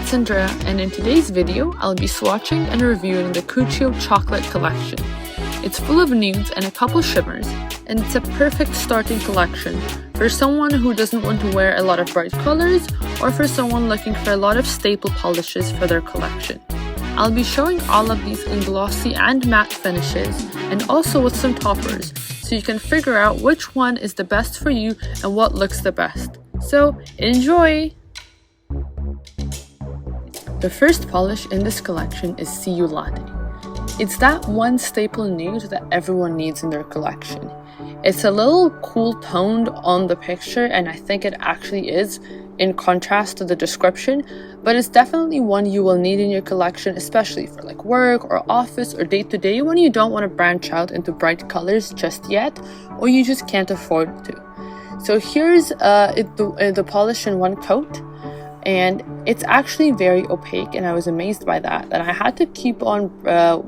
it's Andrea, and in today's video, I'll be swatching and reviewing the Cuccio Chocolate Collection. It's full of nudes and a couple shimmers, and it's a perfect starting collection for someone who doesn't want to wear a lot of bright colors or for someone looking for a lot of staple polishes for their collection. I'll be showing all of these in glossy and matte finishes and also with some toppers, so you can figure out which one is the best for you and what looks the best. So, enjoy! The first polish in this collection is culate. It's that one staple nude that everyone needs in their collection. It's a little cool toned on the picture, and I think it actually is in contrast to the description, but it's definitely one you will need in your collection, especially for like work or office or day-to-day when you don't want to branch out into bright colors just yet, or you just can't afford to. So here's the polish in one coat. And it's actually very opaque, and I was amazed by that. And I had to keep on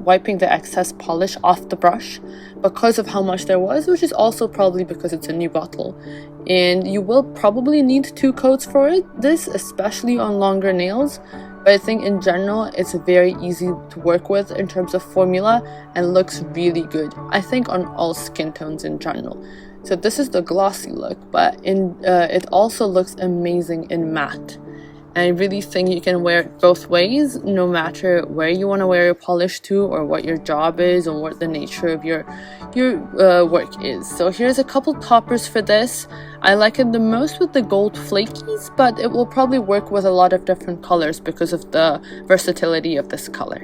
wiping the excess polish off the brush because of how much there was, which is also probably because it's a new bottle. And you will probably need 2 coats for this, especially on longer nails. But I think in general, it's very easy to work with in terms of formula and looks really good. I think on all skin tones in general. So this is the glossy look, but it also looks amazing in matte. I really think you can wear it both ways, no matter where you want to wear your polish to or what your job is or what the nature of your work is. So here's a couple toppers for this. I like it the most with the gold flakies, but it will probably work with a lot of different colors because of the versatility of this color.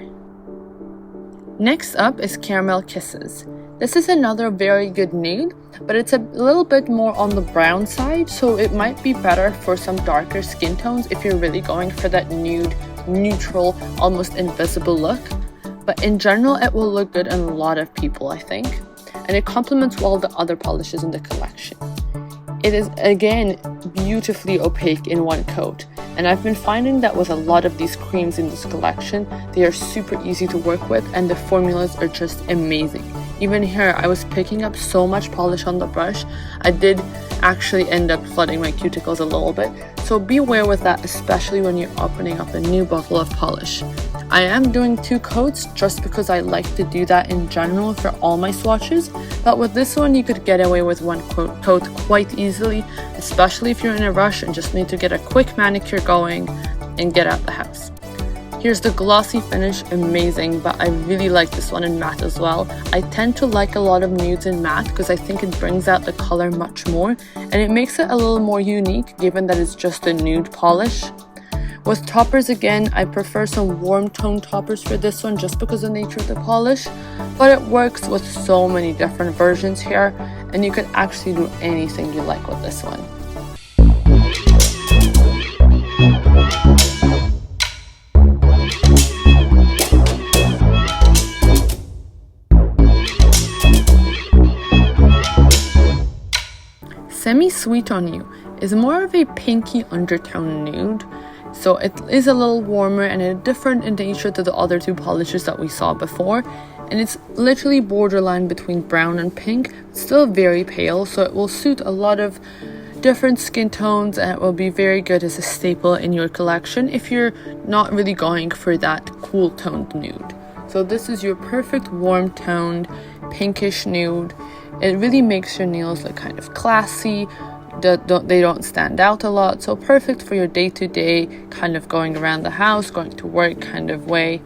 Next up is Caramel Kisses. This is another very good nude, but it's a little bit more on the brown side, so it might be better for some darker skin tones if you're really going for that nude, neutral, almost invisible look. But in general, it will look good on a lot of people, I think, and it complements well the other polishes in the collection. It is, again, beautifully opaque in one coat, and I've been finding that with a lot of these creams in this collection, they are super easy to work with and the formulas are just amazing. Even here, I was picking up so much polish on the brush, I did actually end up flooding my cuticles a little bit, so be aware with that, especially when you're opening up a new bottle of polish. I am doing 2 coats just because I like to do that in general for all my swatches, but with this one you could get away with 1 coat quite easily, especially if you're in a rush and just need to get a quick manicure going and get out the house. Here's the glossy finish, amazing, but I really like this one in matte as well. I tend to like a lot of nudes in matte because I think it brings out the color much more and it makes it a little more unique given that it's just a nude polish. With toppers again, I prefer some warm tone toppers for this one just because of the nature of the polish, but it works with so many different versions here and you can actually do anything you like with this one. Semisweet on You is more of a pinky undertone nude, so it is a little warmer and different in nature to the other 2 polishes that we saw before, and it's literally borderline between brown and pink, still very pale, so it will suit a lot of different skin tones and it will be very good as a staple in your collection if you're not really going for that cool toned nude. So this is your perfect warm toned pinkish nude. It really makes your nails look kind of classy, they don't stand out a lot, so perfect for your day-to-day kind of going around the house, going to work kind of way.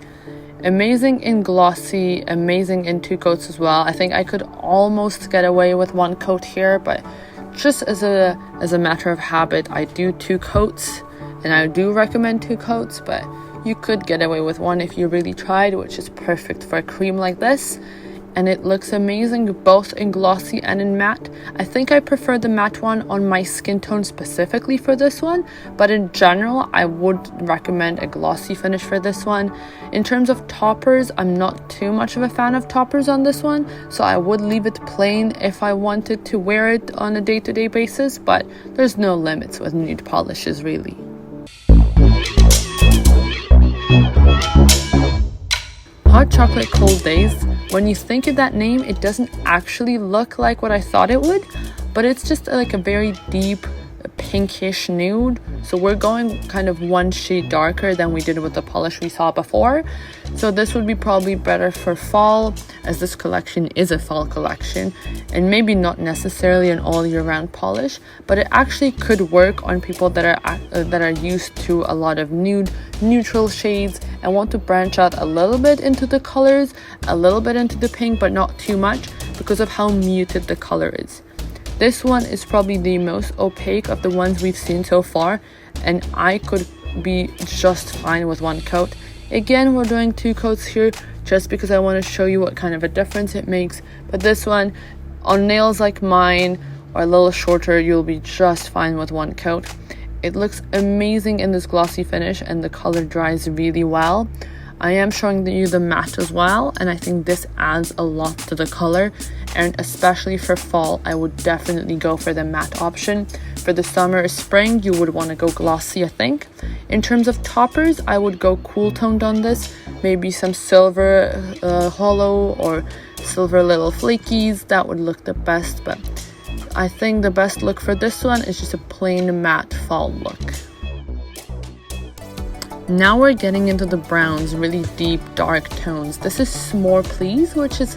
Amazing in glossy, amazing in 2 coats as well. I think I could almost get away with 1 coat here, but just as a matter of habit, I do 2 coats, and I do recommend 2 coats, but you could get away with 1 if you really tried, which is perfect for a cream like this. And it looks amazing both in glossy and in matte. I think I prefer the matte one on my skin tone specifically for this one, but in general I would recommend a glossy finish for this one. In terms of toppers, I'm not too much of a fan of toppers on this one, so I would leave it plain if I wanted to wear it on a day-to-day basis, but there's no limits with nude polishes really. Hot Chocolate Cold Days. When you think of that name, it doesn't actually look like what I thought it would, but it's just like a very deep pinkish nude, so we're going kind of one shade darker than we did with the polish we saw before. So this would be probably better for fall, as this collection is a fall collection, and maybe not necessarily an all year round polish, but it actually could work on people that are used to a lot of nude neutral shades and want to branch out a little bit into the colors, a little bit into the pink, but not too much because of how muted the color is. This one is probably the most opaque of the ones we've seen so far, and I could be just fine with one coat. Again, we're doing 2 coats here just because I want to show you what kind of a difference it makes, but this one on nails like mine or a little shorter, you'll be just fine with one coat. It looks amazing in this glossy finish and the color dries really well. I am showing you the matte as well, and I think this adds a lot to the color, and especially for fall I would definitely go for the matte option. For the summer or spring you would want to go glossy, I think. In terms of toppers, I would go cool toned on this, maybe some silver hollow or silver little flakies. That would look the best, but I think the best look for this one is just a plain matte fall look. Now we're getting into the browns, really deep dark tones. This is S'more Please, which is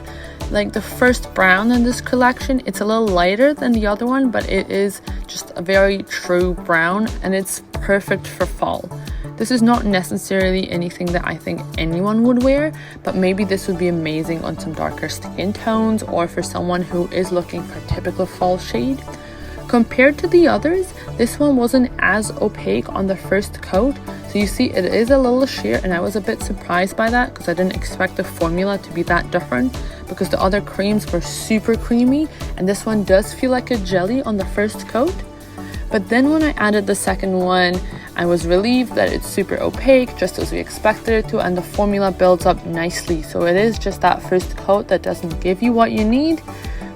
like the first brown in this collection. It's a little lighter than the other one, but it is just a very true brown, and it's perfect for fall. This is not necessarily anything that I think anyone would wear, but maybe this would be amazing on some darker skin tones or for someone who is looking for a typical fall shade. Compared to the others, this one wasn't as opaque on the first coat, so you see it is a little sheer, and I was a bit surprised by that because I didn't expect the formula to be that different, because the other creams were super creamy and this one does feel like a jelly on the first coat. But then when I added the second one, I was relieved that it's super opaque, just as we expected it to, and the formula builds up nicely. So it is just that first coat that doesn't give you what you need,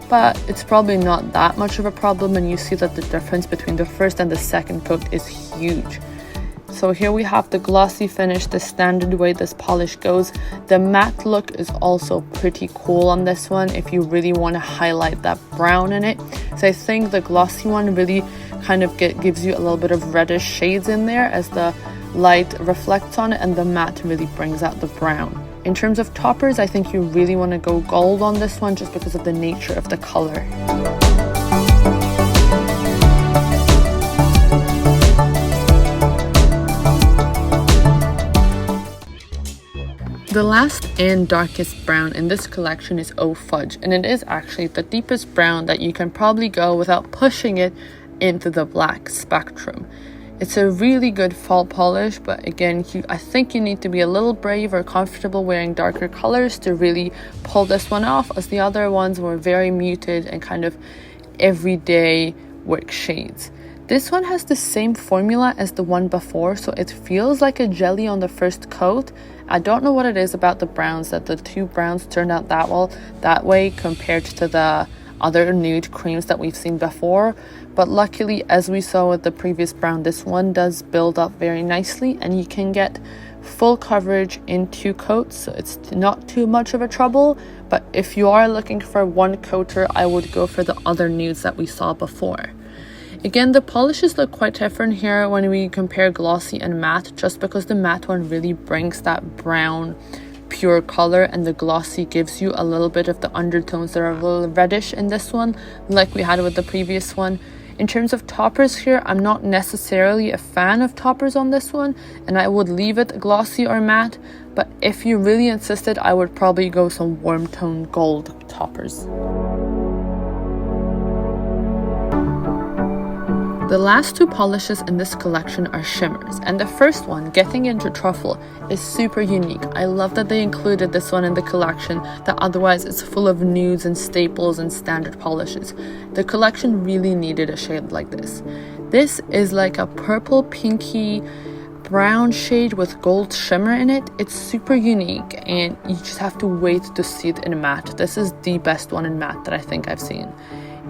but it's probably not that much of a problem, and you see that the difference between the first and the second coat is huge. So here we have the glossy finish, the standard way this polish goes. The matte look is also pretty cool on this one if you really want to highlight that brown in it. So I think the glossy one really kind of gives you a little bit of reddish shades in there as the light reflects on it, and the matte really brings out the brown. In terms of toppers, I think you really want to go gold on this one just because of the nature of the color. The last and darkest brown in this collection is Oh Fudge, and it is actually the deepest brown that you can probably go without pushing it into the black spectrum. It's a really good fall polish, but again, I think you need to be a little brave or comfortable wearing darker colors to really pull this one off, as the other ones were very muted and kind of everyday work shades. This one has the same formula as the one before, so it feels like a jelly on the first coat. I don't know what it is about the browns that the 2 browns turned out that way compared to the other nude creams that we've seen before, but luckily, as we saw with the previous brown, this one does build up very nicely, and you can get full coverage in 2 coats, so it's not too much of a trouble. But if you are looking for one coater, I would go for the other nudes that we saw before. Again, the polishes look quite different here when we compare glossy and matte, just because the matte one really brings that brown pure color, and the glossy gives you a little bit of the undertones that are a little reddish in this one, like we had with the previous one. In terms of toppers here, I'm not necessarily a fan of toppers on this one, and I would leave it glossy or matte, but if you really insisted, I would probably go some warm tone gold toppers. The last 2 polishes in this collection are shimmers, and the first one, getting into truffle, is super unique. I love that they included this one in the collection, that otherwise it's full of nudes and staples and standard polishes. The collection really needed a shade like this. This is like a purple pinky brown shade with gold shimmer in it. It's super unique, and you just have to wait to see it in matte. This is the best one in matte that I think I've seen.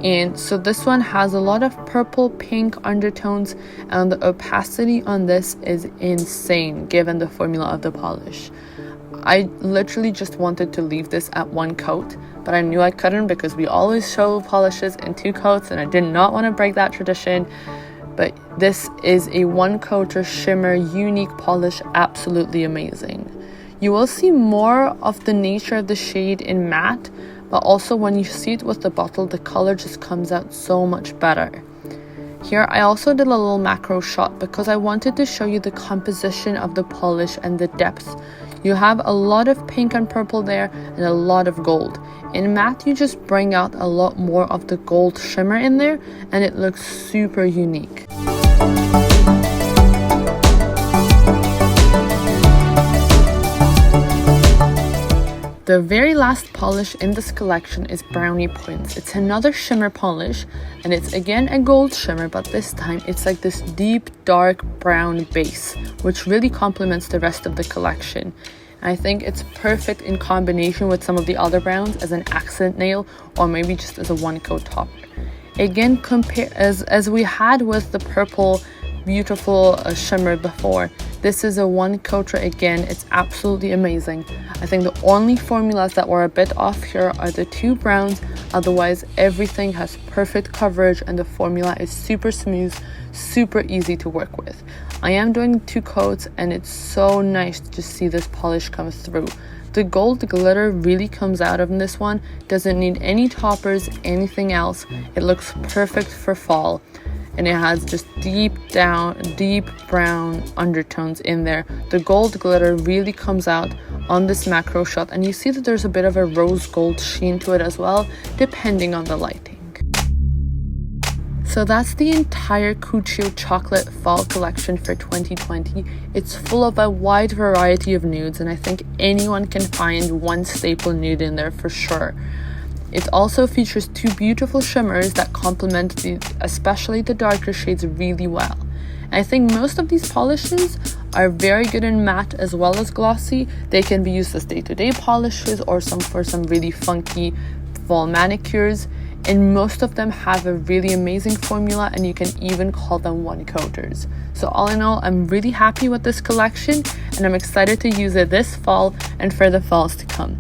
And so this one has a lot of purple pink undertones, and the opacity on this is insane given the formula of the polish. I literally just wanted to leave this at 1 coat, but I knew I couldn't because we always show polishes in 2 coats, and I did not want to break that tradition. but this is a one coater shimmer unique polish, absolutely amazing. You will see more of the nature of the shade in matte, but also when you see it with the bottle, the color just comes out so much better. Here I also did a little macro shot because I wanted to show you the composition of the polish and the depth. You have a lot of pink and purple there and a lot of gold. In matte, you just bring out a lot more of the gold shimmer in there and it looks super unique. The very last polish in this collection is Brownie Points. It's another shimmer polish and it's again a gold shimmer, but this time it's like this deep dark brown base, which really complements the rest of the collection. I think it's perfect in combination with some of the other browns as an accent nail or maybe just as a one coat topper. Again, compare as we had with the purple beautiful shimmer before, this is a one coater again. It's absolutely amazing. I think the only formulas that were a bit off here are the two browns. Otherwise everything has perfect coverage and the formula is super smooth, super easy to work with. I am doing 2 coats and it's so nice to just see this polish come through. The gold glitter really comes out of this one, doesn't need any toppers, anything else. It looks perfect for fall. And it has just deep brown undertones in there. The gold glitter really comes out on this macro shot, and you see that there's a bit of a rose gold sheen to it as well, depending on the lighting. So that's the entire Cuccio Chocolate Fall Collection for 2020. It's full of a wide variety of nudes, and I think anyone can find one staple nude in there for sure. It also features 2 beautiful shimmers that complement especially the darker shades really well. And I think most of these polishes are very good in matte as well as glossy. They can be used as day-to-day polishes or for some really funky fall manicures. And most of them have a really amazing formula, and you can even call them one coaters. So all in all, I'm really happy with this collection and I'm excited to use it this fall and for the falls to come.